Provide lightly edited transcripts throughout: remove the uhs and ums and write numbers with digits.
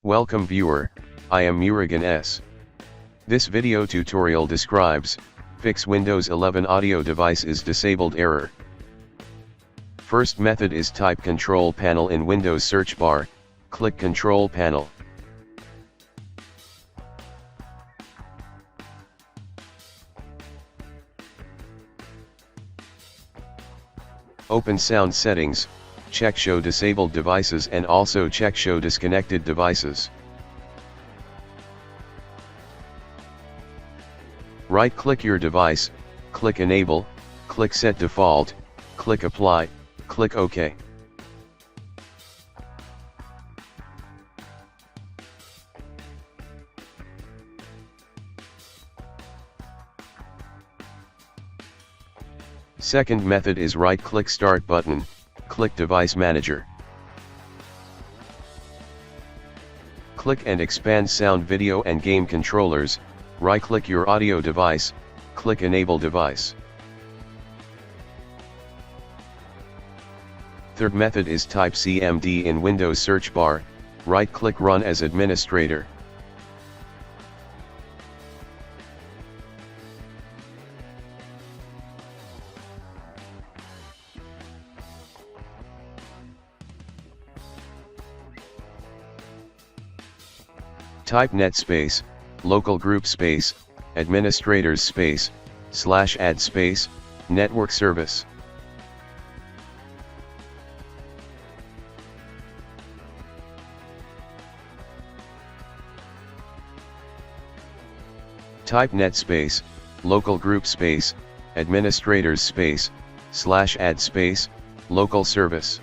Welcome viewer, I am Murugan S. This video tutorial describes, fix Windows 11 audio device is disabled error. First method is type Control Panel in Windows search bar, click Control Panel. Open Sound Settings, check Show Disabled Devices and also check Show Disconnected Devices. Right-click your device, click Enable, click Set Default, click Apply, click OK. Second method is right-click Start button, click Device Manager. Click and expand Sound, Video and Game Controllers, right-click your audio device, click Enable Device. Third method is type CMD in Windows search bar, right-click Run as Administrator. Type net space, local group space, administrators space, /add space, network service. Type net space, local group space, administrators space, /add space, local service.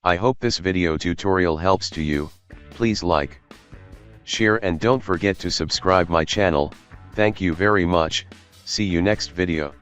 I hope this video tutorial helps to you. Please like, share and don't forget to subscribe my channel. Thank you very much. See you next video.